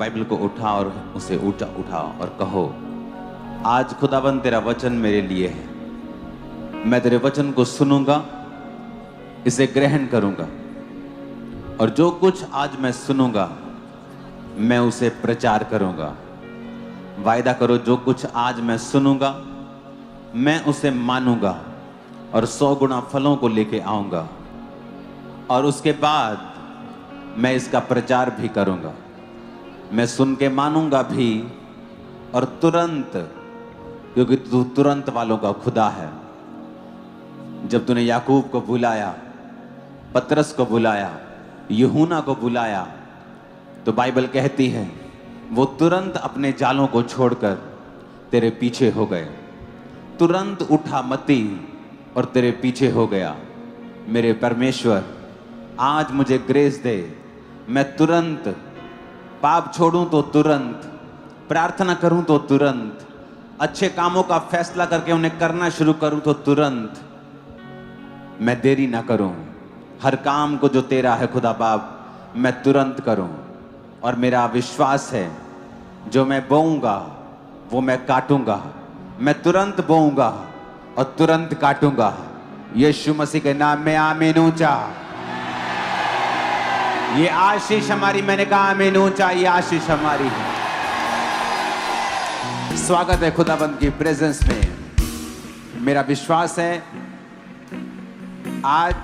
Bible को उठा और उसे उठा और कहो, आज खुदाबंद तेरा वचन मेरे लिए है। मैं तेरे वचन को सुनूंगा, इसे ग्रहण करूंगा और जो कुछ आज मैं सुनूंगा मैं उसे प्रचार करूंगा। वायदा करो, जो कुछ आज मैं सुनूंगा मैं उसे मानूंगा और 100 गुना फलों को लेके आऊंगा और उसके बाद मैं इसका प्रचार भी करूंगा। मैं सुन के मानूंगा भी और तुरंत, क्योंकि तू तुरंत वालों का खुदा है। जब तूने याकूब को बुलाया, पतरस को बुलाया, यूहन्ना को बुलाया, तो बाइबल कहती है वो तुरंत अपने जालों को छोड़कर तेरे पीछे हो गए। तुरंत उठा मत्ती और तेरे पीछे हो गया। मेरे परमेश्वर, आज मुझे ग्रेस दे, मैं तुरंत पाप छोड़ूं तो तुरंत, प्रार्थना करूं तो तुरंत, अच्छे कामों का फैसला करके उन्हें करना शुरू करूं तो तुरंत, मैं देरी ना करूं। हर काम को जो तेरा है खुदा बाप, मैं तुरंत करूं। और मेरा विश्वास है जो मैं बोऊंगा वो मैं काटूंगा। मैं तुरंत बोऊंगा और तुरंत काटूंगा। यीशु मसीह के नाम में आमीन ऊंचा। ये आशीष हमारी, मैंने कहा आमीन ऊंचा, ये आशीष हमारी है। स्वागत है खुदाबंद की प्रेजेंस में। मेरा विश्वास है आज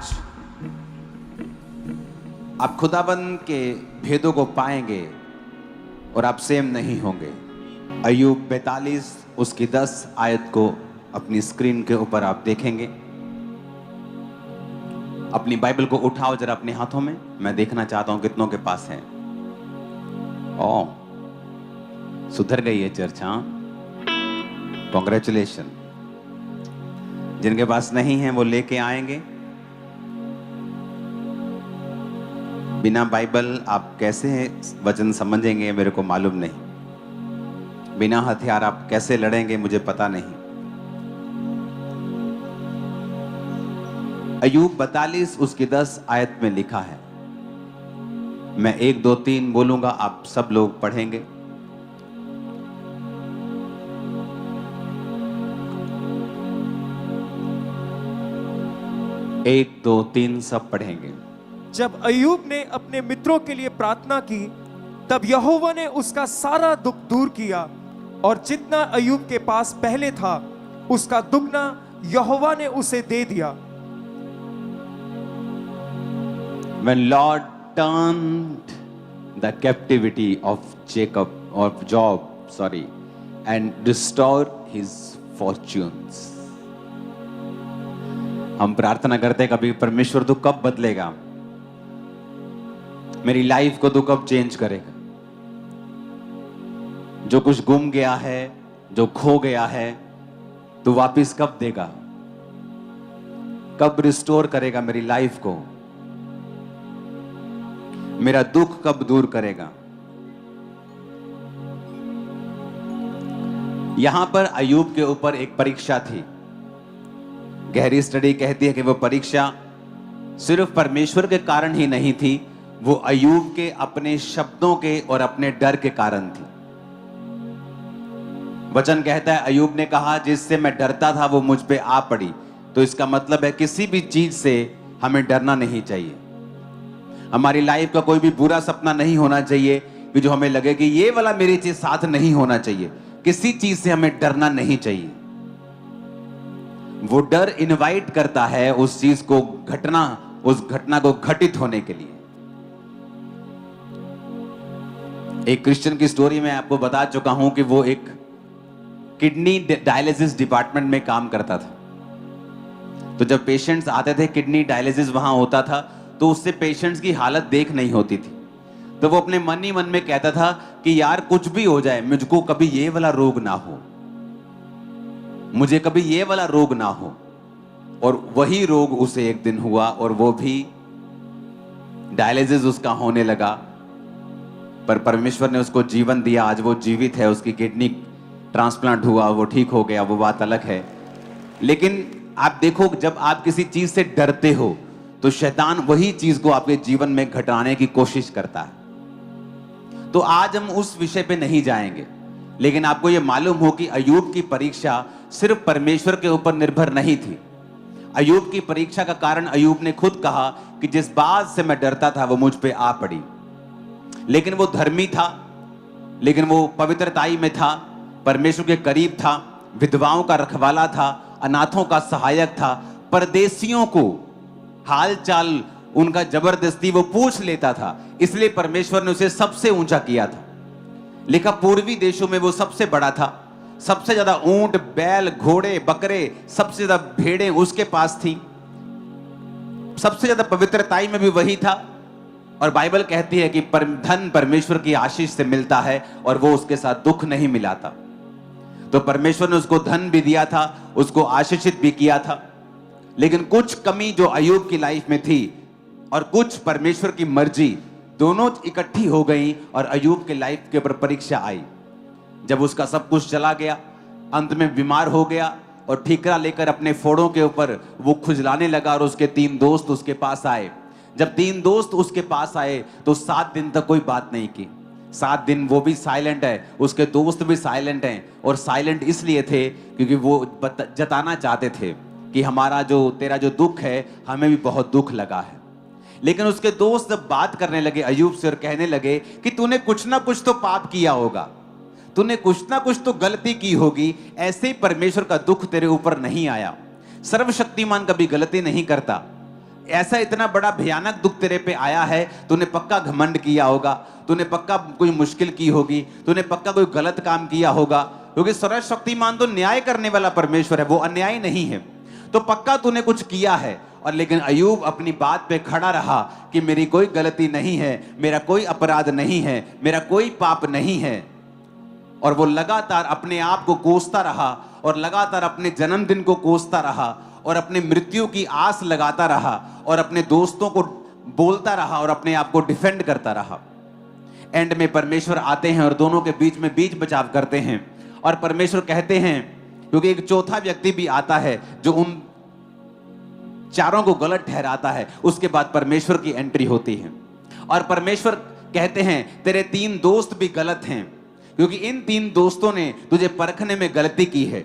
आप खुदाबंद के भेदों को पाएंगे और आप सेम नहीं होंगे। अय्यूब 42 उसकी 10 आयत को अपनी स्क्रीन के ऊपर आप देखेंगे। अपनी बाइबल को उठाओ जरा अपने हाथों में। मैं देखना चाहता हूं कितनों के पास है। ओह, सुधर गई है चर्चा। कॉन्ग्रेचुलेशन। जिनके पास नहीं है वो लेके आएंगे। बिना बाइबल आप कैसे वचन समझेंगे मेरे को मालूम नहीं। बिना हथियार आप कैसे लड़ेंगे मुझे पता नहीं। अय्यूब 42 उसकी 10 आयत में लिखा है। मैं 1 2 3 बोलूंगा, आप सब लोग पढ़ेंगे। एक दो तीन सब पढ़ेंगे। जब अय्यूब ने अपने मित्रों के लिए प्रार्थना की, तब यहोवा ने उसका सारा दुख दूर किया और जितना अय्यूब के पास पहले था उसका दुगना यहोवा ने उसे दे दिया। When Lord turned the captivity of Job, and restored his fortunes. हम प्रार्थना करते हैं कभी, परमेश्वर तू कब बदलेगा, मेरी लाइफ को तू कब चेंज करेगा। जो कुछ गुम गया है, जो खो गया है, तू वापिस कब देगा, कब रिस्टोर करेगा मेरी लाइफ को, मेरा दुख कब दूर करेगा। यहां पर अय्यूब के ऊपर एक परीक्षा थी। गहरी स्टडी कहती है कि वो परीक्षा सिर्फ परमेश्वर के कारण ही नहीं थी, वो अय्यूब के अपने शब्दों के और अपने डर के कारण थी। वचन कहता है अय्यूब ने कहा जिससे मैं डरता था वो मुझ पे आ पड़ी। तो इसका मतलब है किसी भी चीज से हमें डरना नहीं चाहिए। हमारी लाइफ का कोई भी बुरा सपना नहीं होना चाहिए कि जो हमें लगे कि ये वाला मेरे चीज साथ नहीं होना चाहिए। किसी चीज से हमें डरना नहीं चाहिए। वो डर इनवाइट करता है उस चीज को घटना, उस घटना को घटित होने के लिए। एक क्रिश्चियन की स्टोरी में आपको बता चुका हूं कि वो एक किडनी डायलिसिस डिपार्टमेंट में काम करता था। तो जब पेशेंट्स आते थे, किडनी डायलिसिस वहां होता था, तो उससे पेशेंट्स की हालत देख नहीं होती थी। तो वो अपने मन ही मन में कहता था कि यार कुछ भी हो जाए, मुझको कभी ये वाला रोग ना हो, मुझे कभी ये वाला रोग ना हो। और वही रोग उसे एक दिन हुआ और वो भी डायलिसिस उसका होने लगा। पर परमेश्वर ने उसको जीवन दिया, आज वो जीवित है। उसकी किडनी ट्रांसप्लांट हुआ, वो ठीक हो गया, वो बात अलग है। लेकिन आप देखो, जब आप किसी चीज से डरते हो तो शैतान वही चीज को आपके जीवन में घटाने की कोशिश करता है। तो आज हम उस विषय पे नहीं जाएंगे, लेकिन आपको यह मालूम हो कि अय्यूब की परीक्षा सिर्फ परमेश्वर के ऊपर निर्भर नहीं थी। अय्यूब की परीक्षा का कारण अय्यूब ने खुद कहा कि जिस बात से मैं डरता था वो मुझ पे आ पड़ी। लेकिन वो धर्मी था, लेकिन वो पवित्रताई में था, परमेश्वर के करीब था, विधवाओं का रखवाला था, अनाथों का सहायक था, परदेशियों को हाल चाल उनका जबरदस्ती वो पूछ लेता था, इसलिए परमेश्वर ने उसे सबसे ऊंचा किया था। लिखा पूर्वी देशों में वो सबसे बड़ा था, सबसे ज्यादा ऊंट, बैल, घोड़े, बकरे, सबसे ज्यादा भेड़ें उसके पास थी, सबसे ज्यादा पवित्रताई में भी वही था। और बाइबल कहती है कि धन परमेश्वर की आशीष से मिलता है और वो उसके साथ दुख नहीं मिलाता। तो परमेश्वर ने उसको धन भी दिया था, उसको आशीषित भी किया था, लेकिन कुछ कमी जो अय्यूब की लाइफ में थी और कुछ परमेश्वर की मर्जी दोनों इकट्ठी हो गई और अय्यूब के लाइफ के ऊपर परीक्षा आई। जब उसका सब कुछ चला गया, अंत में बीमार हो गया और ठीकरा लेकर अपने फोड़ों के ऊपर वो खुजलाने लगा और उसके 3 दोस्त उसके पास आए। जब 3 दोस्त उसके पास आए तो 7 दिन तक कोई बात नहीं की। 7 दिन वो भी साइलेंट है, उसके दोस्त भी साइलेंट हैं, और साइलेंट इसलिए थे क्योंकि वो जताना चाहते थे कि हमारा जो तेरा जो दुख है हमें भी बहुत दुख लगा है। लेकिन उसके दोस्त जब बात करने लगे अय्यूब से और कहने लगे कि तूने कुछ ना कुछ तो पाप किया होगा, तूने कुछ ना कुछ तो गलती की होगी, ऐसे ही परमेश्वर का दुख तेरे ऊपर नहीं आया। सर्वशक्तिमान कभी गलती नहीं करता, ऐसा इतना बड़ा भयानक दुख तेरे पे आया है, तूने पक्का घमंड किया होगा, तूने पक्का कोई मुश्किल की होगी, तूने पक्का कोई गलत काम किया होगा, क्योंकि सर्वशक्तिमान तो न्याय करने वाला परमेश्वर है, वो अन्यायी नहीं है, तो पक्का तूने कुछ किया है। और लेकिन अय्यूब अपनी बात पे खड़ा रहा कि मेरी कोई गलती नहीं है, मेरा कोई अपराध नहीं है, मेरा कोई पाप नहीं है। और वो लगातार अपने आप को कोसता रहा और लगातार अपने जन्मदिन को कोसता रहा और अपने मृत्यु की आस लगाता रहा और अपने दोस्तों को बोलता रहा और अपने आप को डिफेंड करता रहा। एंड में परमेश्वर आते हैं और दोनों के बीच में बीच बचाव करते हैं और परमेश्वर कहते हैं, क्योंकि एक चौथा व्यक्ति भी आता है जो उन चारों को गलत ठहराता है, उसके बाद परमेश्वर की एंट्री होती है और परमेश्वर कहते हैं तेरे 3 दोस्त भी गलत हैं, क्योंकि इन 3 दोस्तों ने तुझे परखने में गलती की है।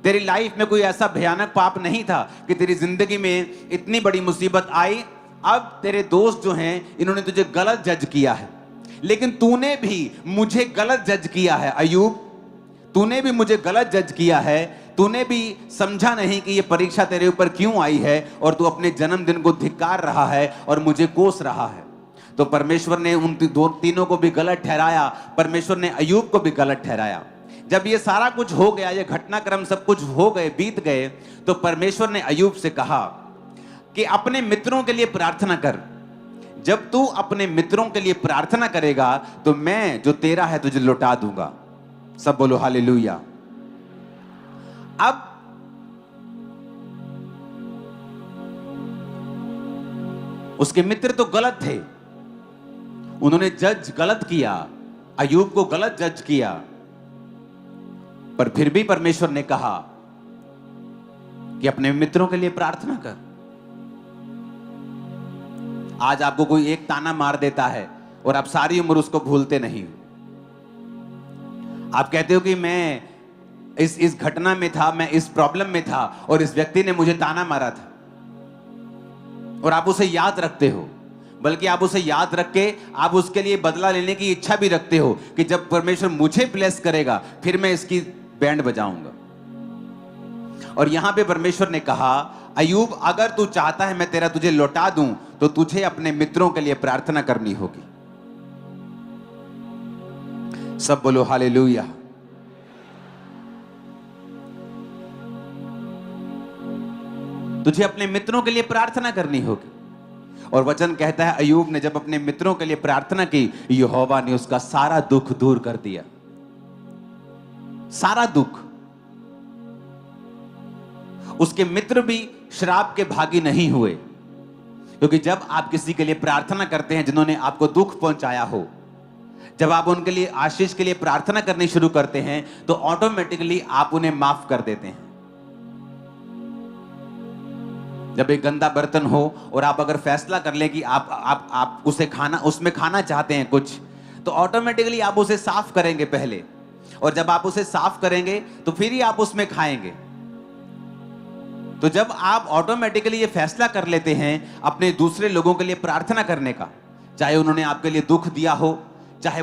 तेरी लाइफ में कोई ऐसा भयानक पाप नहीं था कि तेरी जिंदगी में इतनी बड़ी मुसीबत आई। अब तेरे दोस्त जो हैं इन्होंने तुझे गलत जज किया है, लेकिन तूने भी मुझे गलत जज किया है अय्यूब, तूने भी मुझे गलत जज किया है, तूने भी समझा नहीं कि ये परीक्षा तेरे ऊपर क्यों आई है और तू अपने जन्मदिन को धिक्कार रहा है और मुझे कोस रहा है। तो परमेश्वर ने उन तीनों को भी गलत ठहराया, परमेश्वर ने अय्यूब को भी गलत ठहराया। जब ये सारा कुछ हो गया, ये घटनाक्रम सब कुछ हो गए, बीत गए, तो परमेश्वर ने अय्यूब से कहा कि अपने मित्रों के लिए प्रार्थना कर। जब तू अपने मित्रों के लिए प्रार्थना करेगा तो मैं जो तेरा है तुझे लौटा दूंगा। सब बोलो हालेलुया। अब उसके मित्र तो गलत थे, उन्होंने जज गलत किया, अय्यूब को गलत जज किया, पर फिर भी परमेश्वर ने कहा कि अपने मित्रों के लिए प्रार्थना कर। आज आपको कोई एक ताना मार देता है और आप सारी उम्र उसको भूलते नहीं हो। आप कहते हो कि मैं इस घटना में था, मैं इस प्रॉब्लम में था और इस व्यक्ति ने मुझे ताना मारा था, और आप उसे याद रखते हो, बल्कि आप उसे याद रख के आप उसके लिए बदला लेने की इच्छा भी रखते हो कि जब परमेश्वर मुझे ब्लेस करेगा फिर मैं इसकी बैंड बजाऊंगा। और यहां पे परमेश्वर ने कहा अय्यूब, अगर तू चाहता है मैं तुझे लौटा दूं तो तुझे अपने मित्रों के लिए प्रार्थना करनी होगी। सब बोलो हालेलुया। तुझे अपने मित्रों के लिए प्रार्थना करनी होगी। और वचन कहता है अय्यूब ने जब अपने मित्रों के लिए प्रार्थना की, यहोवा ने उसका सारा दुख दूर कर दिया। सारा दुख। उसके मित्र भी श्राप के भागी नहीं हुए, क्योंकि जब आप किसी के लिए प्रार्थना करते हैं जिन्होंने आपको दुख पहुंचाया हो, जब आप उनके लिए आशीष के लिए प्रार्थना करनी शुरू करते हैं तो ऑटोमेटिकली आप उन्हें माफ कर देते हैं। जब एक गंदा बर्तन हो और आप अगर फैसला कर लें कि आप उसे उसमें खाना चाहते हैं कुछ, तो ऑटोमेटिकली आप उसे साफ करेंगे पहले, और जब आप उसे साफ करेंगे तो फिर ही आप उसमें खाएंगे। तो जब आप ऑटोमेटिकली ये फैसला कर लेते हैं अपने दूसरे लोगों के लिए प्रार्थना करने का, चाहे उन्होंने आपके लिए दुख दिया हो, चाहे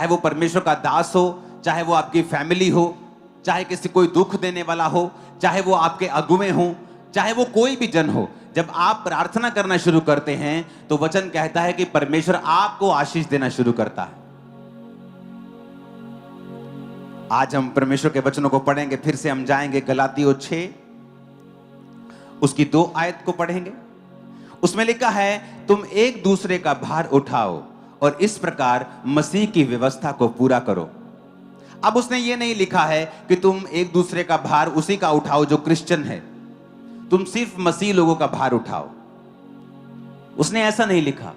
वो परमेश्वर का दास हो, चाहे वो आपकी फैमिली हो, चाहे किसी कोई दुख देने वाला हो, चाहे वो आपके अगुवे हो, चाहे वो कोई भी जन हो, जब आप प्रार्थना करना शुरू करते हैं तो वचन कहता है कि परमेश्वर आपको आशीष देना शुरू करता है। आज हम परमेश्वर के वचनों को पढ़ेंगे, फिर से हम जाएंगे गलातियों 6 उसकी 2 आयत को पढ़ेंगे। उसमें लिखा है, तुम एक दूसरे का भार उठाओ और इस प्रकार मसीह की व्यवस्था को पूरा करो। अब उसने ये नहीं लिखा है कि तुम एक दूसरे का भार उसी का उठाओ जो क्रिश्चियन है, तुम सिर्फ मसीह लोगों का भार उठाओ। उसने ऐसा नहीं लिखा।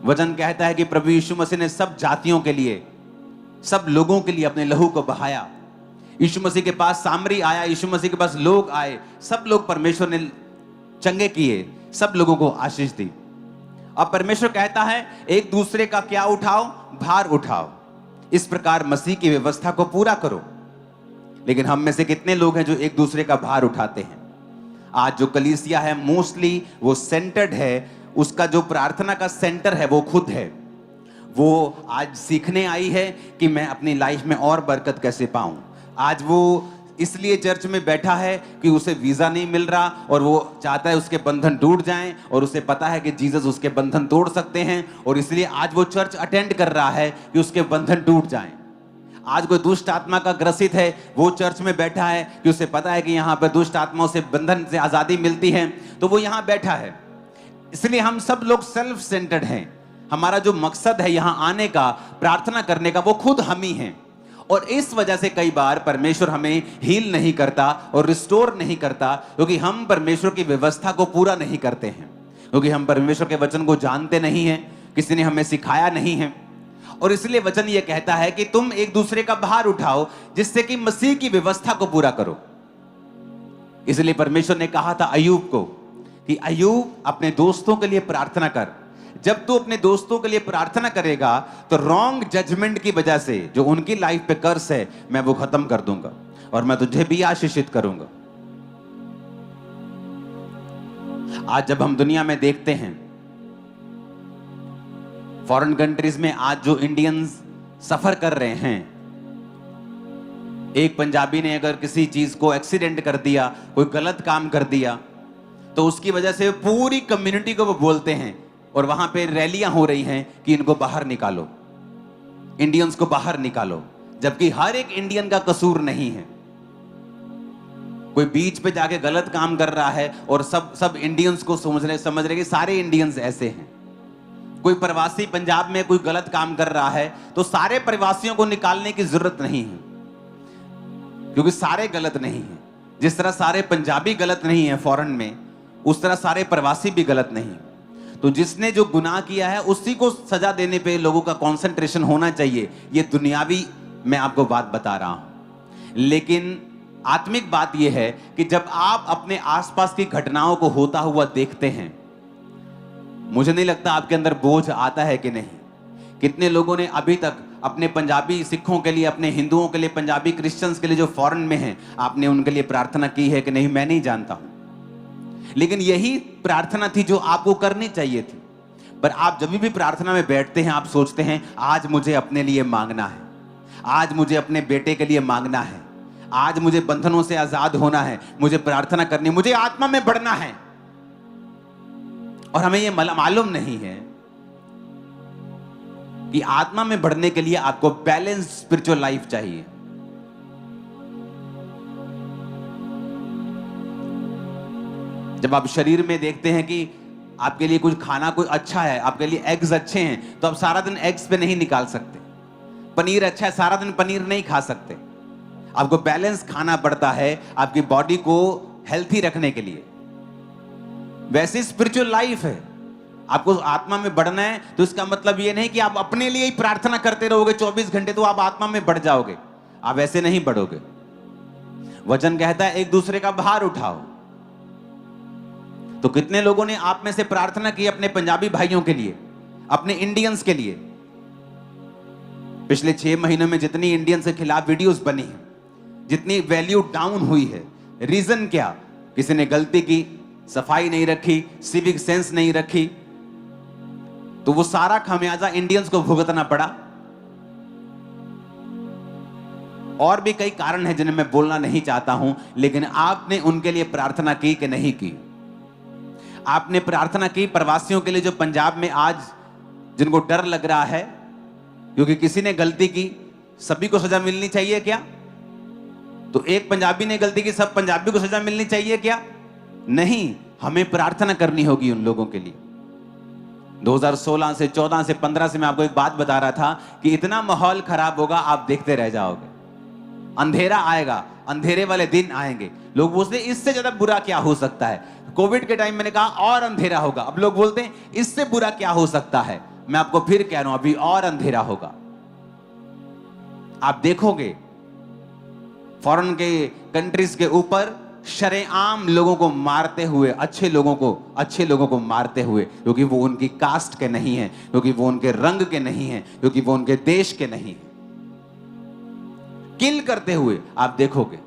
वचन कहता है कि प्रभु यीशु मसीह ने सब जातियों के लिए, सब लोगों के लिए अपने लहू को बहाया। यीशु मसीह के पास सामरी आया, यीशु मसीह के पास लोग आए, सब लोग परमेश्वर ने चंगे किए, सब लोगों को आशीष दी। अब परमेश्वर कहता है एक दूसरे का क्या उठाओ? भार उठाओ, इस प्रकार मसीह की व्यवस्था को पूरा करो। लेकिन हम में से कितने लोग हैं जो एक दूसरे का भार उठाते हैं? आज जो कलीसिया है मोस्टली वो सेंटर्ड है, उसका जो प्रार्थना का सेंटर है वो खुद है। वो आज सीखने आई है कि मैं अपनी लाइफ में और बरकत कैसे पाऊं। आज वो इसलिए चर्च में बैठा है कि उसे वीजा नहीं मिल रहा और वो चाहता है उसके बंधन टूट जाएं, और उसे पता है कि जीसस उसके बंधन तोड़ सकते हैं, और इसलिए आज वो चर्च अटेंड कर रहा है कि उसके बंधन टूट जाएं। आज कोई दुष्ट आत्मा का ग्रसित है, वो चर्च में बैठा है कि उसे पता है कि यहाँ पर दुष्ट आत्माओं से बंधन से आजादी मिलती है, तो वो यहाँ बैठा है। इसलिए हम सब लोग सेल्फ सेंटर्ड हैं। हमारा जो मकसद है यहाँ आने का, प्रार्थना करने का, वो खुद हम ही हैं। और इस वजह से कई बार परमेश्वर हमें हील नहीं करता और रिस्टोर नहीं करता, क्योंकि हम परमेश्वर की व्यवस्था को पूरा नहीं करते हैं, क्योंकि हम परमेश्वर के वचन को जानते नहीं हैं, किसी ने हमें सिखाया नहीं है। और इसलिए वचन ये कहता है कि तुम एक दूसरे का भार उठाओ जिससे कि मसीह की व्यवस्था को पूरा करो। इसलिए परमेश्वर ने कहा था अय्यूब को कि अय्यूब अपने दोस्तों के लिए प्रार्थना कर। जब तू अपने दोस्तों के लिए प्रार्थना करेगा तो रॉन्ग जजमेंट की वजह से जो उनकी लाइफ पे कर्स है मैं वो खत्म कर दूंगा और मैं तुझे भी आशीषित करूंगा। आज जब हम दुनिया में देखते हैं फॉरेन कंट्रीज में, आज जो इंडियंस सफर कर रहे हैं, एक पंजाबी ने अगर किसी चीज को एक्सीडेंट कर दिया, कोई गलत काम कर दिया, तो उसकी वजह से पूरी कम्युनिटी को वो बोलते हैं और वहां पे रैलियां हो रही हैं कि इनको बाहर निकालो, इंडियंस को बाहर निकालो, जबकि हर एक इंडियन का कसूर नहीं है। कोई बीच पे जाके गलत काम कर रहा है और सब इंडियंस को समझ रहे कि सारे इंडियंस ऐसे हैं। कोई प्रवासी पंजाब में कोई गलत काम कर रहा है तो सारे प्रवासियों को निकालने की जरूरत नहीं है, क्योंकि सारे गलत नहीं हैं। जिस तरह सारे पंजाबी गलत नहीं है फॉरेन में, उस तरह सारे प्रवासी भी गलत नहीं। तो जिसने जो गुनाह किया है उसी को सजा देने पे लोगों का कंसंट्रेशन होना चाहिए। ये दुनियावी मैं आपको बात बता रहा हूं, लेकिन आत्मिक बात यह है कि जब आप अपने आसपास की घटनाओं को होता हुआ देखते हैं, मुझे नहीं लगता आपके अंदर बोझ आता है कि नहीं। कितने लोगों ने अभी तक अपने पंजाबी सिखों के लिए, अपने हिंदुओं के लिए, पंजाबी क्रिश्चियंस के लिए जो फॉरेन में हैं, आपने उनके लिए प्रार्थना की है कि नहीं? मैं नहीं जानता हूं, लेकिन यही प्रार्थना थी जो आपको करनी चाहिए थी। पर आप जब भी प्रार्थना में बैठते हैं, आप सोचते हैं आज मुझे अपने लिए मांगना है, आज मुझे अपने बेटे के लिए मांगना है, आज मुझे बंधनों से आजाद होना है, मुझे प्रार्थना करनी, मुझे आत्मा में बढ़ना है। और हमें यह मालूम नहीं है कि आत्मा में बढ़ने के लिए आपको बैलेंस स्पिरिचुअल लाइफ चाहिए। जब आप शरीर में देखते हैं कि आपके लिए कुछ खाना कोई अच्छा है, आपके लिए एग्स अच्छे हैं, तो आप सारा दिन एग्स पे नहीं निकाल सकते। पनीर अच्छा है, सारा दिन पनीर नहीं खा सकते। आपको बैलेंस खाना पड़ता है आपकी बॉडी को हेल्थी रखने के लिए। वैसे स्पिरिचुअल लाइफ है, आपको आत्मा में बढ़ना है, तो इसका मतलब यह नहीं कि आप अपने लिए ही प्रार्थना करते रहोगे 24 घंटे तो आप आत्मा में बढ़ जाओगे। आप ऐसे नहीं बढ़ोगे। वचन कहता है एक दूसरे का भार उठाओ। तो कितने लोगों ने आप में से प्रार्थना की अपने पंजाबी भाइयों के लिए, अपने इंडियंस के लिए, पिछले 6 महीनों में जितनी इंडियंस के खिलाफ वीडियोस बनी है, जितनी वैल्यू डाउन हुई है, रीजन क्या? किसी ने गलती की, सफाई नहीं रखी, सिविक सेंस नहीं रखी, तो वो सारा खामियाजा इंडियंस को भुगतना पड़ा। और भी कई कारण हैं जिन्हें मैं बोलना नहीं चाहता हूं, लेकिन आपने उनके लिए प्रार्थना की कि नहीं की? आपने प्रार्थना की प्रवासियों के लिए जो पंजाब में आज जिनको डर लग रहा है क्योंकि किसी ने गलती की, सभी को सजा मिलनी चाहिए क्या? तो एक पंजाबी ने गलती की, सब पंजाबी को सजा मिलनी चाहिए क्या? नहीं, हमें प्रार्थना करनी होगी उन लोगों के लिए। 2016 से 14 से 15 से मैं आपको एक बात बता रहा था कि इतना माहौल खराब होगा, आप देखते रह जाओगे। अंधेरा आएगा, अंधेरे वाले दिन आएंगे। लोग बोलते हैं इससे ज्यादा बुरा क्या हो सकता है। कोविड के टाइम मैंने कहा और अंधेरा होगा, अब लोग बोलते हैं इससे बुरा क्या हो सकता है। मैं आपको फिर कह रहा हूं, अभी और अंधेरा होगा। आप देखोगे फॉरेन के कंट्रीज के ऊपर शरेआम लोगों को मारते हुए, अच्छे लोगों को मारते हुए, क्योंकि वो उनकी कास्ट के नहीं है, क्योंकि वो उनके रंग के नहीं है, क्योंकि वो उनके देश के नहीं है। किल करते हुए आप देखोगे।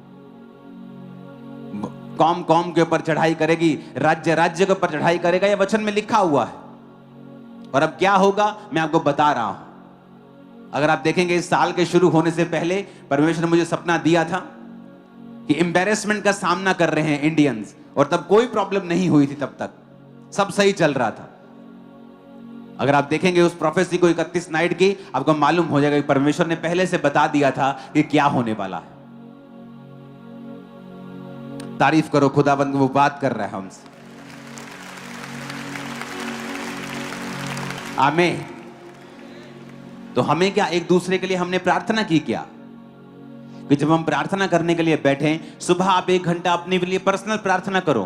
कौम कौम के ऊपर चढ़ाई करेगी, राज्य राज्य के ऊपर चढ़ाई करेगा, यह वचन में लिखा हुआ है। और अब क्या होगा मैं आपको बता रहा हूं। अगर आप देखेंगे इस साल के शुरू होने से पहले परमेश्वर ने मुझे सपना दिया था कि एम्बैरेसमेंट का सामना कर रहे हैं इंडियंस, और तब कोई प्रॉब्लम नहीं हुई थी, तब तक सब सही चल रहा था। अगर आप देखेंगे उस प्रोफेसी को 31 नाइट की, आपको मालूम हो जाएगा कि परमेश्वर ने पहले से बता दिया था कि क्या होने वाला है। तारीफ करो खुदाबंद, वो बात कर रहा है हमसे। आमीन। तो हमें क्या, एक दूसरे के लिए हमने प्रार्थना की क्या? कि जब हम प्रार्थना करने के लिए बैठे, सुबह आप 1 घंटा अपने लिए पर्सनल प्रार्थना करो,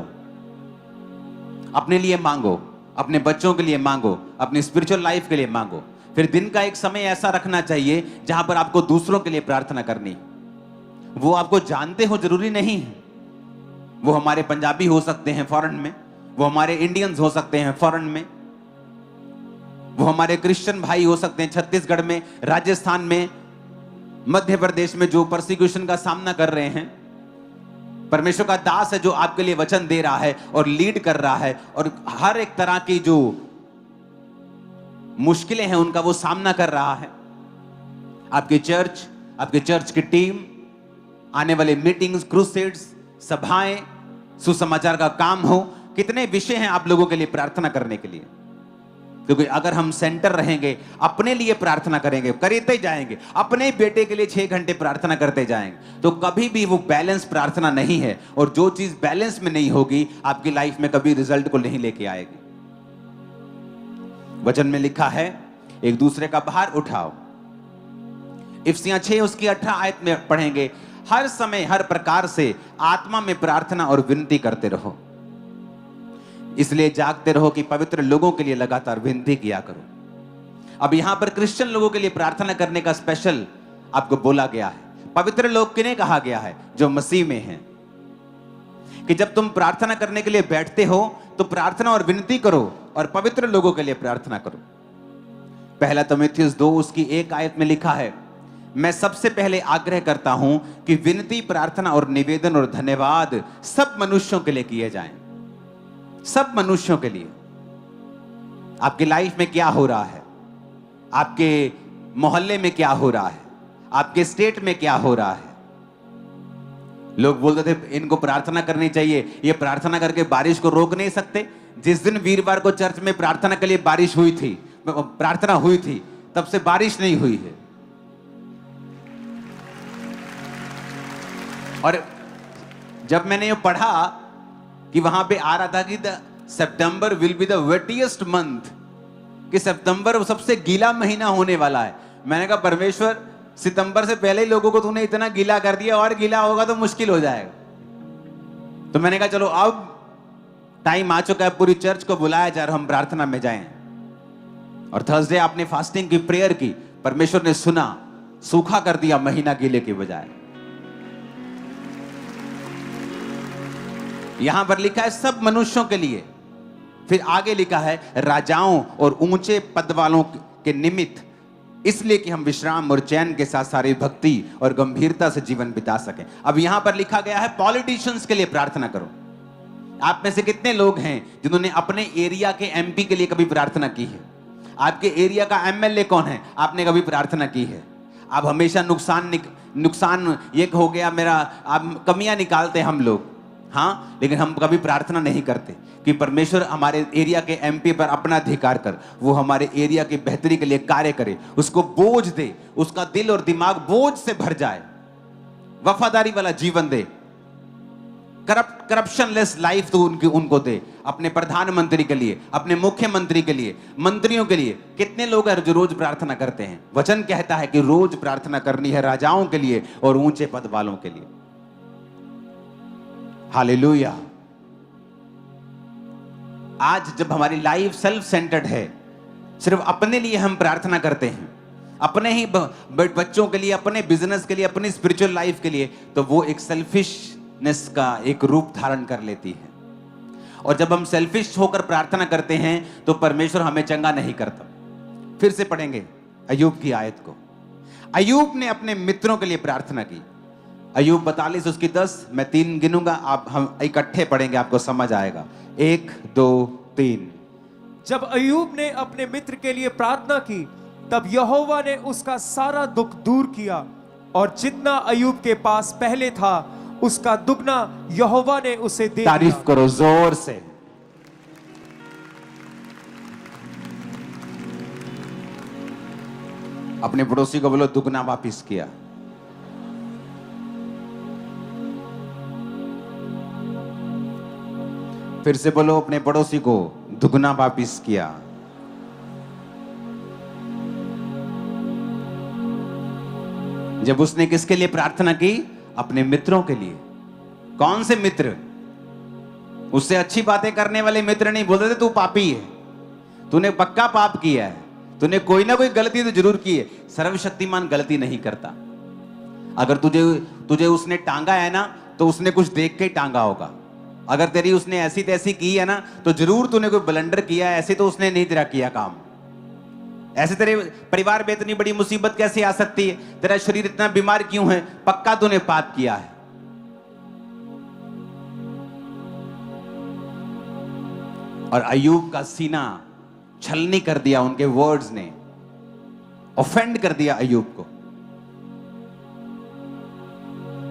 अपने लिए मांगो, अपने बच्चों के लिए मांगो, अपनी स्पिरिचुअल लाइफ के लिए मांगो। फिर दिन का एक समय ऐसा रखना चाहिए जहां पर आपको दूसरों के लिए प्रार्थना करनी। वो आपको जानते हो जरूरी नहीं है, वो हमारे पंजाबी हो सकते हैं फॉरेन में, वो हमारे इंडियंस हो सकते हैं फॉरेन में, वो हमारे क्रिश्चियन भाई हो सकते हैं छत्तीसगढ़ में, राजस्थान में, मध्य प्रदेश में जो परसिक्यूशन का सामना कर रहे हैं। परमेश्वर का दास है जो आपके लिए वचन दे रहा है और लीड कर रहा है, और हर एक तरह की जो मुश्किलें हैं उनका वो सामना कर रहा है। आपकी चर्च की टीम, आने वाले मीटिंग्स, क्रूसेड्स, सभाएं, सुसमाचार का काम हो, कितने विषय हैं आप लोगों के लिए प्रार्थना करने के लिए। क्योंकि अगर हम सेंटर रहेंगे, अपने लिए प्रार्थना करेंगे, करते जाएंगे, अपने बेटे के लिए 6 घंटे प्रार्थना करते जाएंगे, तो कभी भी वो बैलेंस प्रार्थना नहीं है। और जो चीज बैलेंस में नहीं होगी, आपकी लाइफ में कभी रिजल्ट को नहीं लेके आएगी। वचन में लिखा है, एक दूसरे का भार उठाओ। इफिसियां 6 उसकी 18 आयत में पढ़ेंगे, हर समय हर प्रकार से आत्मा में प्रार्थना और विनती करते रहो, इसलिए जागते रहो कि पवित्र लोगों के लिए लगातार विनती किया करो। अब यहां पर क्रिश्चियन लोगों के लिए प्रार्थना करने का स्पेशल आपको बोला गया है। पवित्र लोग किन्हें कहा गया है? जो मसीह में हैं। कि जब तुम प्रार्थना करने के लिए बैठते हो तो प्रार्थना और विनती करो, और पवित्र लोगों के लिए प्रार्थना करो। पहला तीमुथियुस 2 उसकी 1 आयत में लिखा है, मैं सबसे पहले आग्रह करता हूं कि विनती, प्रार्थना और निवेदन और धन्यवाद सब मनुष्यों के लिए किए जाएं। सब मनुष्यों के लिए। आपकी लाइफ में क्या हो रहा है, आपके मोहल्ले में क्या हो रहा है, आपके स्टेट में क्या हो रहा है। लोग बोलते थे इनको प्रार्थना करनी चाहिए, ये प्रार्थना करके बारिश को रोक नहीं सकते। जिस दिन वीरवार को चर्च में प्रार्थना के लिए बारिश हुई थी, प्रार्थना हुई थी, तब से बारिश नहीं हुई है। और जब मैंने ये पढ़ा कि वहां पे आ रहा था कि सितंबर विल बी द वेटिएस्ट मंथ, कि सितंबर सबसे गीला महीना होने वाला है। मैंने कहा परमेश्वर, सितंबर से पहले ही लोगों को तूने इतना गीला कर दिया, और गीला होगा तो मुश्किल हो जाएगा। तो मैंने कहा चलो अब टाइम आ चुका है, पूरी चर्च को बुलाया जाए, हम प्रार्थना में जाएं। और थर्सडे आपने फास्टिंग की, प्रेयर की, परमेश्वर ने सुना, सूखा कर दिया महीना गीले के बजाय। यहां पर लिखा है सब मनुष्यों के लिए। फिर आगे लिखा है राजाओं और ऊंचे पद वालों के निमित्त इसलिए कि हम विश्राम और चैन के साथ सारी भक्ति और गंभीरता से जीवन बिता सकें। अब यहां पर लिखा गया है पॉलिटिशियंस के लिए प्रार्थना करो। आप में से कितने लोग हैं जिन्होंने अपने एरिया के एमपी के लिए कभी प्रार्थना की है? आपके एरिया का एमएलए कौन है, आपने कभी प्रार्थना की है? आप हमेशा नुकसान ये हो गया मेरा, आप कमियां निकालते हैं हम लोग, हाँ, लेकिन हम कभी प्रार्थना नहीं करते कि परमेश्वर हमारे एरिया के एमपी पर अपना अधिकार कर, वो हमारे एरिया की बेहतरी के लिए कार्य करे, उसको बोझ दे, उसका दिल और दिमाग बोझ से भर जाए, वफादारी वाला जीवन दे, करप्शनलेस लाइफ तो उनको दे, अपने प्रधानमंत्री के लिए, अपने मुख्यमंत्री के लिए, मंत्रियों के लिए। कितने लोग हैं जो रोज प्रार्थना करते हैं? वचन कहता है कि रोज प्रार्थना करनी है राजाओं के लिए और ऊंचे पद वालों के लिए। हालेलुया। आज जब हमारी लाइफ सेल्फ सेंटर्ड है, सिर्फ अपने लिए हम प्रार्थना करते हैं, अपने ही बच्चों के लिए, अपने बिजनेस के लिए, अपनी स्पिरिचुअल लाइफ के लिए, तो वो एक सेल्फिशनेस का एक रूप धारण कर लेती है। और जब हम सेल्फिश होकर प्रार्थना करते हैं तो परमेश्वर हमें चंगा नहीं करता। फिर से पढ़ेंगे अय्यूब की आयत को। अय्यूब ने अपने मित्रों के लिए प्रार्थना की। अय्यूब 42 उसकी 10, मैं 3 गिनूंगा, आप हम इकट्ठे पढ़ेंगे, आपको समझ आएगा। 1 2 3। जब अय्यूब ने अपने मित्र के लिए प्रार्थना की तब यहोवा ने उसका सारा दुख दूर किया और जितना अय्यूब के पास पहले था उसका दुगना यहोवा ने उसे दे दिया। तारीफ करो जोर से। अपने पड़ोसी को बोलो दुगना वापिस किया। फिर से बोलो अपने पड़ोसी को दुगना वापिस किया। जब उसने किसके लिए प्रार्थना की? अपने मित्रों के लिए। कौन से मित्र? उससे अच्छी बातें करने वाले मित्र नहीं। बोलते थे तू पापी है, तूने पक्का पाप किया है, तूने कोई ना कोई गलती तो जरूर की है। सर्वशक्तिमान गलती नहीं करता। अगर तुझे उसने टांगा है ना तो उसने कुछ देख के ही टांगा होगा। अगर तेरी उसने ऐसी तैसी की है ना तो जरूर तूने कोई ब्लंडर किया है, ऐसे तो उसने नहीं तेरा किया काम। ऐसे तेरे परिवार में इतनी बड़ी मुसीबत कैसे आ सकती है? तेरा शरीर इतना बीमार क्यों है? पक्का तूने पाप किया है। और अय्यूब का सीना छलनी कर दिया उनके वर्ड्स ने, ऑफेंड कर दिया अय्यूब को।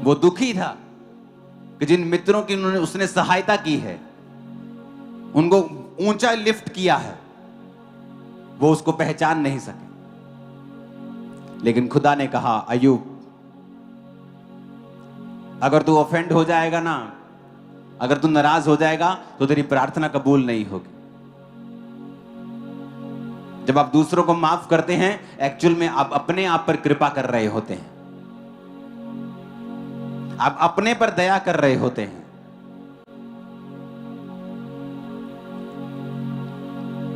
वो दुखी था कि जिन मित्रों की उसने सहायता की है, उनको ऊंचा लिफ्ट किया है, वो उसको पहचान नहीं सके। लेकिन खुदा ने कहा अय्यूब, अगर तू ऑफेंड हो जाएगा ना, अगर तू नाराज हो जाएगा तो तेरी प्रार्थना कबूल नहीं होगी। जब आप दूसरों को माफ करते हैं, एक्चुअल में आप अपने आप पर कृपा कर रहे होते हैं, आप अपने पर दया कर रहे होते हैं।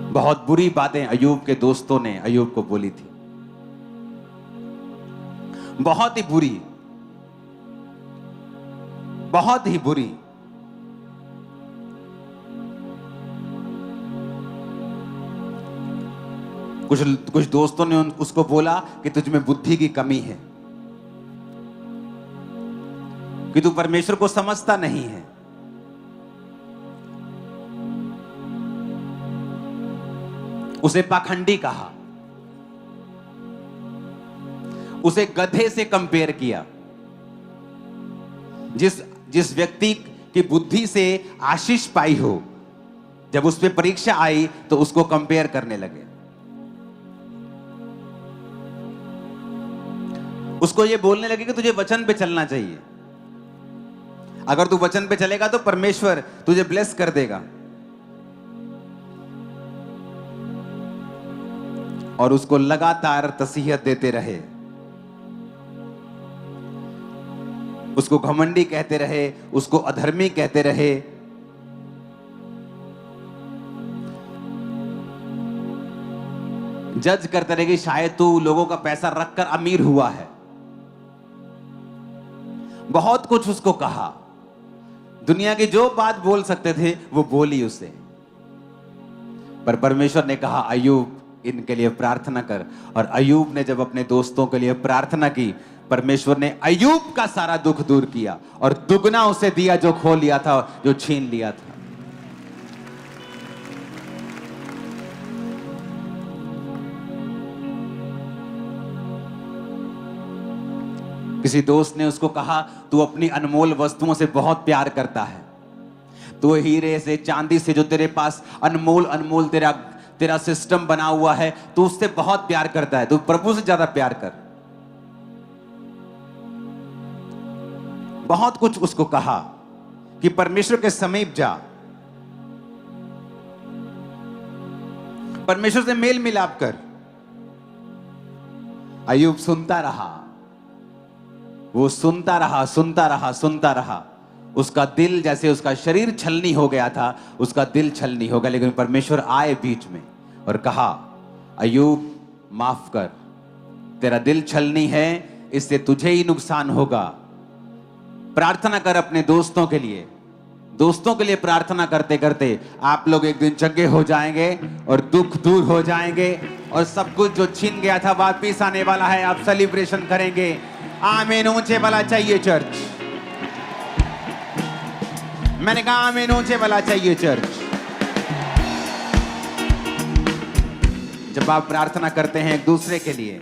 बहुत बुरी बातें अय्यूब के दोस्तों ने अय्यूब को बोली थी, बहुत ही बुरी, बहुत ही बुरी। कुछ दोस्तों ने उसको बोला कि तुझ में बुद्धि की कमी है, कि तू परमेश्वर को समझता नहीं है। उसे पाखंडी कहा, उसे गधे से कंपेयर किया। जिस व्यक्ति की बुद्धि से आशीष पाई हो, जब उस पे परीक्षा आई तो उसको कंपेयर करने लगे। उसको ये बोलने लगे कि तुझे वचन पे चलना चाहिए, अगर तू वचन पे चलेगा तो परमेश्वर तुझे ब्लेस कर देगा। और उसको लगातार तसीहत देते रहे, उसको घमंडी कहते रहे, उसको अधर्मी कहते रहे। जज करते रहे कि शायद तू लोगों का पैसा रखकर अमीर हुआ है। बहुत कुछ उसको कहा, दुनिया की जो बात बोल सकते थे वो बोली उसे। पर परमेश्वर ने कहा अय्यूब, इनके लिए प्रार्थना कर। और अय्यूब ने जब अपने दोस्तों के लिए प्रार्थना की, परमेश्वर ने अय्यूब का सारा दुख दूर किया और दुगना उसे दिया जो खो लिया था, जो छीन लिया था। किसी दोस्त ने उसको कहा, तू अपनी अनमोल वस्तुओं से बहुत प्यार करता है, तो हीरे से, चांदी से, जो तेरे पास अनमोल अनमोल तेरा सिस्टम बना हुआ है, तू उससे बहुत प्यार करता है, तू प्रभु से ज्यादा प्यार कर। बहुत कुछ उसको कहा कि परमेश्वर के समीप जा, परमेश्वर से मेल मिलाप कर। अय्यूब सुनता रहा, वो सुनता रहा, सुनता रहा, सुनता रहा। उसका दिल, जैसे उसका शरीर छलनी हो गया था, उसका दिल छलनी हो गया। लेकिन परमेश्वर आए बीच में और कहा, अय्यूब माफ कर, तेरा दिल छलनी है, इससे तुझे ही नुकसान होगा। प्रार्थना कर अपने दोस्तों के लिए। दोस्तों के लिए प्रार्थना करते करते आप लोग एक दिन चंगे हो जाएंगे और दुख दूर हो जाएंगे और सब कुछ जो छीन गया था वापिस आने वाला है। आप सेलिब्रेशन करेंगे। आमीन। ऊंचे वाला चाहिए चर्च। मैंने कहा आमीन, ऊंचे वाला चाहिए चर्च। जब आप प्रार्थना करते हैं एक दूसरे के लिए,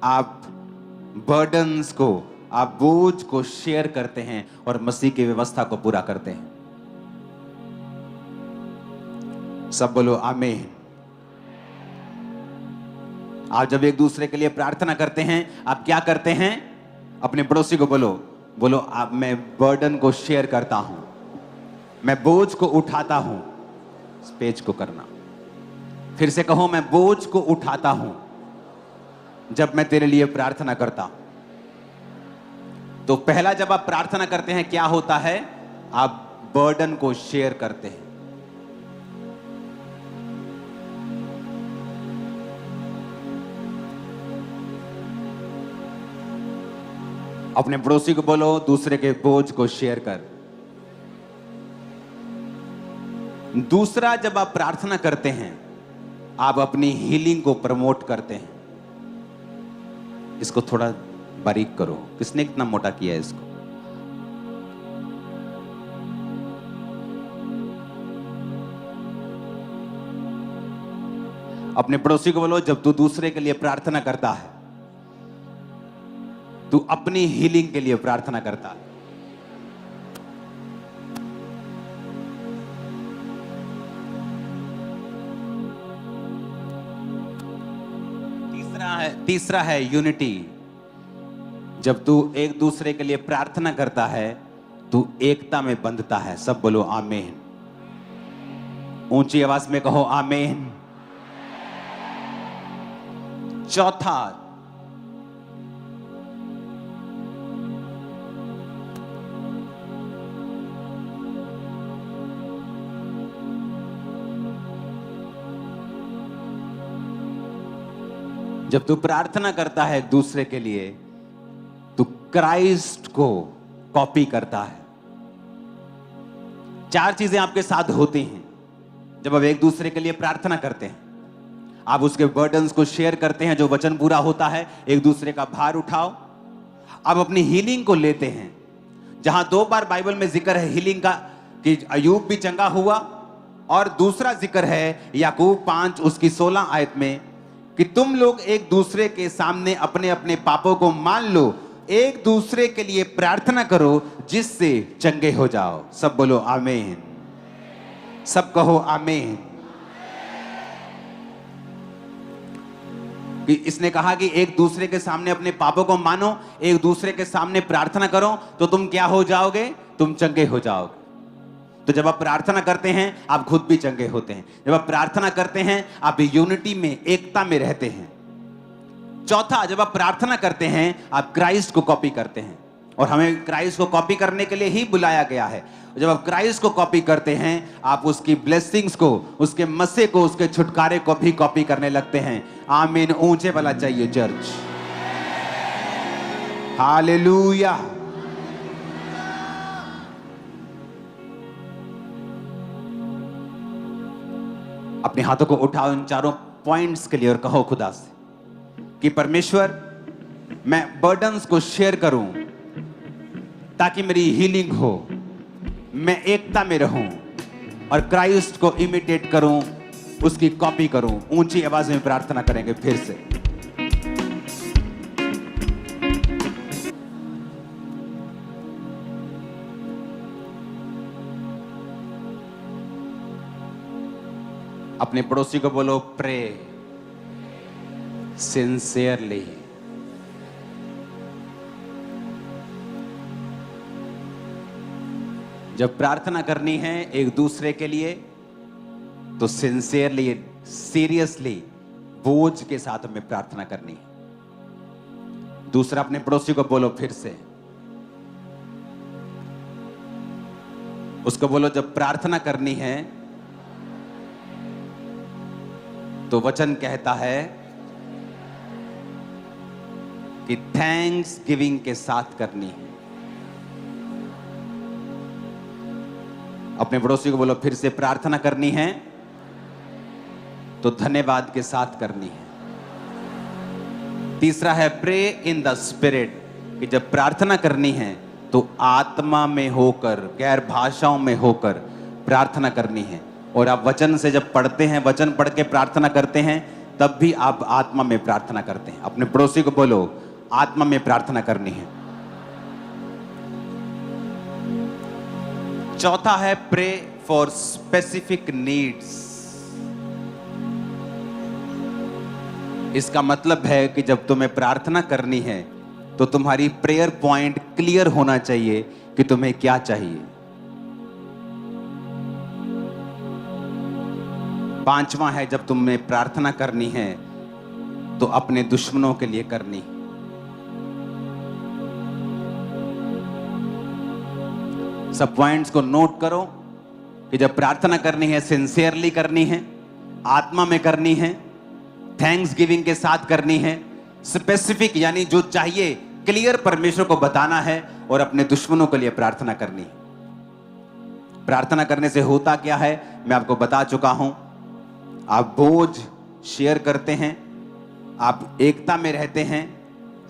आप बर्डन्स को, आप बोझ को शेयर करते हैं और मसीह की व्यवस्था को पूरा करते हैं। सब बोलो आमीन। आप जब एक दूसरे के लिए प्रार्थना करते हैं, आप क्या करते हैं? अपने पड़ोसी को बोलो, बोलो आप, मैं बर्डन को शेयर करता हूं, मैं बोझ को उठाता हूं। इस पेज को करना, फिर से कहो, मैं बोझ को उठाता हूं जब मैं तेरे लिए प्रार्थना करता हूं। तो पहला, जब आप प्रार्थना करते हैं क्या होता है? आप बर्डन को शेयर करते हैं। अपने पड़ोसी को बोलो, दूसरे के बोझ को शेयर कर। दूसरा, जब आप प्रार्थना करते हैं, आप अपनी हीलिंग को प्रमोट करते हैं। इसको थोड़ा बारीक करो। किसने इतना मोटा किया है इसको? अपने पड़ोसी को बोलो, जब तू दूसरे के लिए प्रार्थना करता है, तू अपनी हीलिंग के लिए प्रार्थना करता है। तीसरा है यूनिटी। जब तू एक दूसरे के लिए प्रार्थना करता है, तू एकता में बंधता है। सब बोलो आमीन। ऊंची आवाज में कहो आमीन। चौथा, जब तू प्रार्थना करता है एक दूसरे के लिए, तू क्राइस्ट को कॉपी करता है। चार चीजें आपके साथ होती हैं जब आप एक दूसरे के लिए प्रार्थना करते हैं। आप उसके बर्डन्स को शेयर करते हैं, जो वचन पूरा होता है। एक दूसरे का भार उठाओ। आप अपनी हीलिंग को लेते हैं। जहां 2 बार बाइबल में जिक्र है हीलिंग का, कि अय्यूब भी चंगा हुआ, और दूसरा जिक्र है याकूब 5 उसकी 16 आयत में, कि तुम लोग एक दूसरे के सामने अपने अपने पापों को मान लो, एक दूसरे के लिए प्रार्थना करो जिससे चंगे हो जाओ। सब बोलो आमीन। सब कहो आमीन। कि इसने कहा कि एक दूसरे के सामने अपने पापों को मानो, एक दूसरे के सामने प्रार्थना करो, तो तुम क्या हो जाओगे? तुम चंगे हो जाओगे। तो जब आप प्रार्थना करते हैं, आप खुद भी चंगे होते हैं। जब आप प्रार्थना करते हैं, आप यूनिटी में, एकता में रहते हैं। चौथा, जब आप प्रार्थना करते हैं, आप क्राइस्ट को कॉपी करते हैं। और हमें क्राइस्ट को कॉपी करने के लिए ही बुलाया गया है। जब आप क्राइस्ट को कॉपी करते हैं, आप उसकी ब्लेसिंग्स को, उसके मस्से को, उसके छुटकारे को भी कॉपी करने लगते हैं। आमीन। ऊंचे वाला चाहिए चर्च। हालेलुया। अपने हाथों को उठाओ इन चारों पॉइंट्स के लिए और कहो खुदा से कि परमेश्वर, मैं बर्डन्स को शेयर करूं ताकि मेरी हीलिंग हो, मैं एकता में रहूं और क्राइस्ट को इमिटेट करूं, उसकी कॉपी करूं। ऊंची आवाज में प्रार्थना करेंगे फिर से। अपने पड़ोसी को बोलो, प्रे सिंसियरली। जब प्रार्थना करनी है एक दूसरे के लिए तो सिंसियरली, सीरियसली, बोझ के साथ हमें प्रार्थना करनी है। दूसरा, अपने पड़ोसी को बोलो फिर से, उसको बोलो जब प्रार्थना करनी है तो वचन कहता है कि थैंक्स गिविंग के साथ करनी है। अपने पड़ोसी को बोलो फिर से, प्रार्थना करनी है तो धन्यवाद के साथ करनी है। तीसरा है प्रे इन द स्पिरिट, कि जब प्रार्थना करनी है तो आत्मा में होकर, गैर भाषाओं में होकर प्रार्थना करनी है। और आप वचन से जब पढ़ते हैं, वचन पढ़ के प्रार्थना करते हैं, तब भी आप आत्मा में प्रार्थना करते हैं। अपने पड़ोसी को बोलो, आत्मा में प्रार्थना करनी है। चौथा है प्रे फॉर स्पेसिफिक नीड्स। इसका मतलब है कि जब तुम्हें प्रार्थना करनी है तो तुम्हारी प्रेयर पॉइंट क्लियर होना चाहिए कि तुम्हें क्या चाहिए। पांचवा है, जब तुम्हें प्रार्थना करनी है तो अपने दुश्मनों के लिए करनी। सब पॉइंट्स को नोट करो कि जब प्रार्थना करनी है सिंसियरली करनी है, आत्मा में करनी है, थैंक्स गिविंग के साथ करनी है, स्पेसिफिक यानी जो चाहिए क्लियर परमेश्वर को बताना है, और अपने दुश्मनों के लिए प्रार्थना करनी है। प्रार्थना करने से होता क्या है मैं आपको बता चुका हूं। आप बोझ शेयर करते हैं, आप एकता में रहते हैं,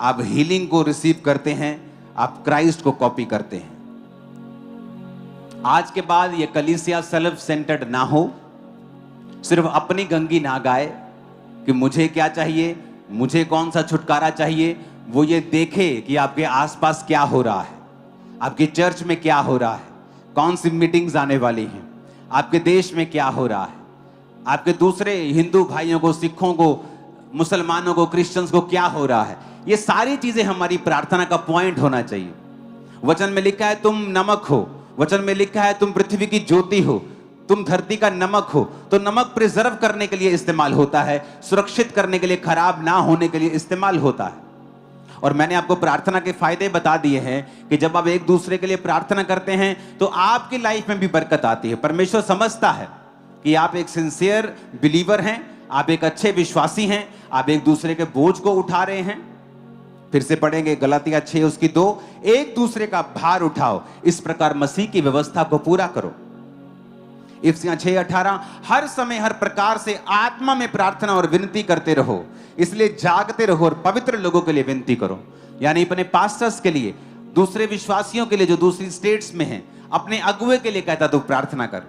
आप हीलिंग को रिसीव करते हैं, आप क्राइस्ट को कॉपी करते हैं। आज के बाद ये कलीसिया सेल्फ सेंटर्ड ना हो, सिर्फ अपनी गंगी ना गाए कि मुझे क्या चाहिए, मुझे कौन सा छुटकारा चाहिए। वो ये देखे कि आपके आसपास क्या हो रहा है, आपकी चर्च में क्या हो रहा है, कौन सी मीटिंग्स आने वाली हैं, आपके देश में क्या हो रहा है, आपके दूसरे हिंदू भाइयों को, सिखों को, मुसलमानों को, क्रिश्चियंस को क्या हो रहा है। ये सारी चीजें हमारी प्रार्थना का पॉइंट होना चाहिए। वचन में लिखा है तुम नमक हो, वचन में लिखा है तुम पृथ्वी की ज्योति हो, तुम धरती का नमक हो। तो नमक प्रिजर्व करने के लिए इस्तेमाल होता है, सुरक्षित करने के लिए, खराब ना होने के लिए इस्तेमाल होता है। और मैंने आपको प्रार्थना के फायदे बता दिए हैं कि जब आप एक दूसरे के लिए प्रार्थना करते हैं तो आपकी लाइफ में भी बरकत आती है। परमेश्वर समझता है कि आप एक सिंसियर बिलीवर हैं, आप एक अच्छे विश्वासी हैं, आप एक दूसरे के बोझ को उठा रहे हैं। फिर से पढ़ेंगे गलातिया 6:2, एक दूसरे का भार उठाओ, इस प्रकार मसीह की व्यवस्था को पूरा करो। इफिसियों 6:18, हर समय हर प्रकार से आत्मा में प्रार्थना और विनती करते रहो, इसलिए जागते रहो और पवित्र लोगों के लिए विनती करो। यानी अपने पास्टर्स के लिए, दूसरे विश्वासियों के लिए जो दूसरी स्टेट्स में हैं, अपने अगुवे के लिए कहता तो प्रार्थना कर।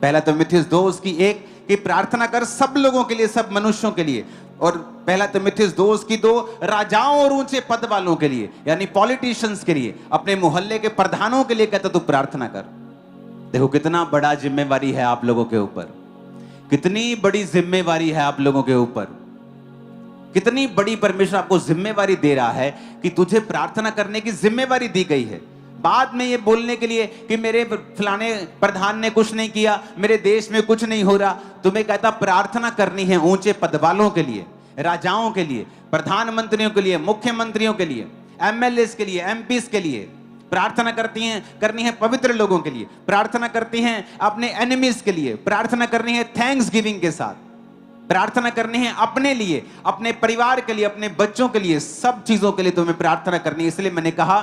पहला तिमुथियुस 2:1 कि प्रार्थना कर सब लोगों के लिए, सब मनुष्यों के लिए। और पहला तिमुथियुस 2:2 राजाओं और ऊंचे पद वालों के लिए, यानी पॉलिटिशियंस के लिए, अपने मोहल्ले के प्रधानों के लिए कहता तो प्रार्थना कर। देखो कितना बड़ा जिम्मेवारी है आप लोगों के ऊपर, कितनी बड़ी जिम्मेवारी है आप लोगों के ऊपर, कितनी बड़ी परमेश्वर आपको जिम्मेवारी दे रहा है कि तुझे प्रार्थना करने की जिम्मेवारी दी गई है। बाद में ये बोलने के लिए कि मेरे फलाने प्रधान ने कुछ नहीं किया, मेरे देश में कुछ नहीं हो रहा, तुम्हें कहता प्रार्थना करनी है ऊंचे पद वालों के लिए, राजाओं के लिए, प्रधानमंत्रियों के लिए, मुख्यमंत्रियों के लिए, एमएलएस के लिए, एमपीस के लिए। प्रार्थना करनी है पवित्र लोगों के लिए, प्रार्थना करती हैं अपने एनिमीज के लिए, प्रार्थना करनी है थैंक्स गिविंग के साथ, प्रार्थना करनी है अपने लिए, अपने परिवार के लिए, अपने बच्चों के लिए, सब चीजों के लिए तुम्हें प्रार्थना करनी है। इसलिए मैंने कहा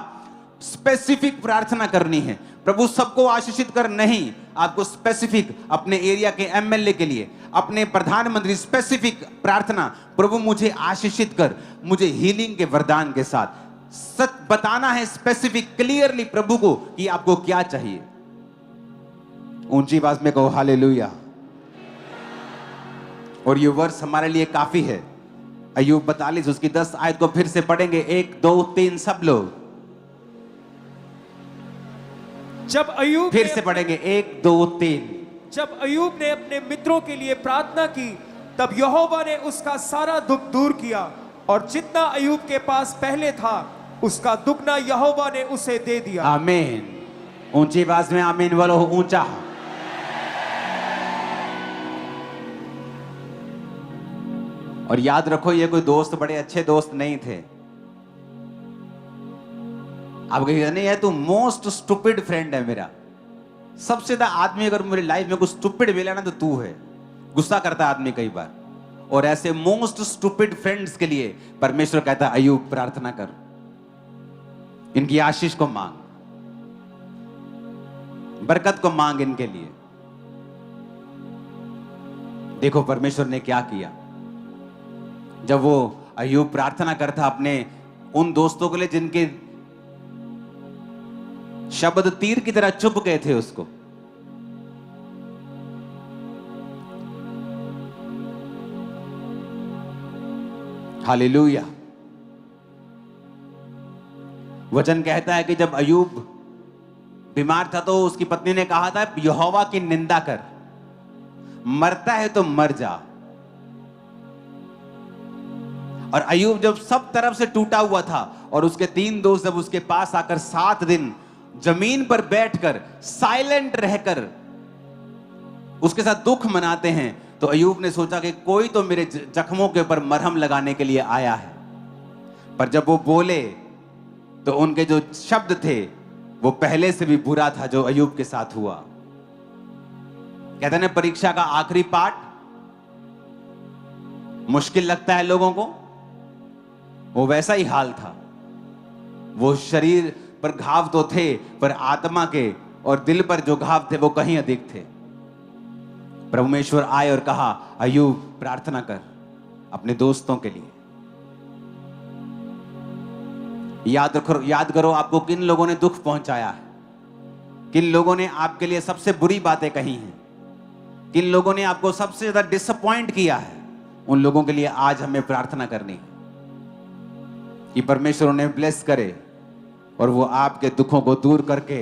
स्पेसिफिक प्रार्थना करनी है। प्रभु सबको आशीषित कर नहीं, आपको स्पेसिफिक अपने एरिया के एमएलए के लिए, अपने प्रधानमंत्री, स्पेसिफिक प्रार्थना, प्रभु मुझे आशीषित कर, मुझे हीलिंग के वरदान के साथ सच बताना है, स्पेसिफिक क्लियरली प्रभु को कि आपको क्या चाहिए। ऊंची आवाज में कहो हालेलुया। और ये वर्ष हमारे लिए काफी है। अय्यूब 42 उसकी 10 आयत को फिर से पढ़ेंगे, 1 2 3 सब लोग जब अय्यूब फिर से पढ़ेंगे, 1 2 3। जब अय्यूब ने अपने मित्रों के लिए प्रार्थना की, तब यहोवा ने उसका सारा दुख दूर किया, और जितना अय्यूब के पास पहले था उसका दुगना यहोवा ने उसे दे दिया। आमीन। ऊंची आवाज में आमीन बोलो, ऊंचा। और याद रखो, ये कोई दोस्त बड़े अच्छे दोस्त नहीं थे। आप कहिए नहीं, है तू मोस्ट स्टूपिड फ्रेंड है मेरा। सबसे ज्यादा आदमी अगर मेरी लाइफ में कुछ स्टूपिड मिला ना तो तू है। गुस्सा करता है आदमी कई बार, और ऐसे मोस्ट स्टूपिड फ्रेंड्स के लिए परमेश्वर कहता है अय्यूब प्रार्थना कर, इनकी आशीष को मांग, बरकत को मांग इनके लिए। देखो परमेश्वर ने क्या किया। जब वो अय्यूब प्रार्थना करता अपने उन दोस्तों के लिए जिनके शब्द तीर की तरह चुभ गए थे उसको, हालेलुया। वचन कहता है कि जब अय्यूब बीमार था तो उसकी पत्नी ने कहा था यहोवा की निंदा कर, मरता है तो मर जा। और अय्यूब जब सब तरफ से टूटा हुआ था और उसके 3 दोस्त जब उसके पास आकर 7 दिन जमीन पर बैठकर साइलेंट रहकर उसके साथ दुख मनाते हैं, तो अय्यूब ने सोचा कि कोई तो मेरे जख्मों के ऊपर मरहम लगाने के लिए आया है। पर जब वो बोले तो उनके जो शब्द थे वो पहले से भी बुरा था जो अय्यूब के साथ हुआ। कहते हैं ना, परीक्षा का आखिरी पार्ट मुश्किल लगता है लोगों को, वो वैसा ही हाल था। वो शरीर पर घाव तो थे, पर आत्मा के और दिल पर जो घाव थे वो कहीं अधिक थे। परमेश्वर आए और कहा अय्यूब प्रार्थना कर अपने दोस्तों के लिए। याद करो आपको किन लोगों ने दुख पहुंचाया है, किन लोगों ने आपके लिए सबसे बुरी बातें कही हैं, किन लोगों ने आपको सबसे ज्यादा डिसअपॉइंट किया है। उन लोगों के लिए आज हमें प्रार्थना करनी है कि परमेश्वर उन्हें ब्लेस करे और वो आपके दुखों को दूर करके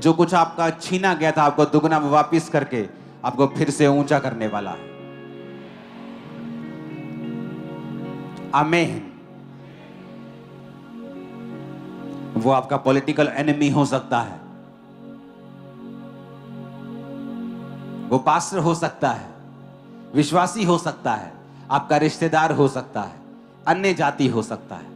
जो कुछ आपका छीना गया था आपको दुगना वापिस करके आपको फिर से ऊंचा करने वाला है। आमीन। वो आपका पॉलिटिकल एनिमी हो सकता है, वो पास्टर हो सकता है, विश्वासी हो सकता है, आपका रिश्तेदार हो सकता है, अन्य जाति हो सकता है।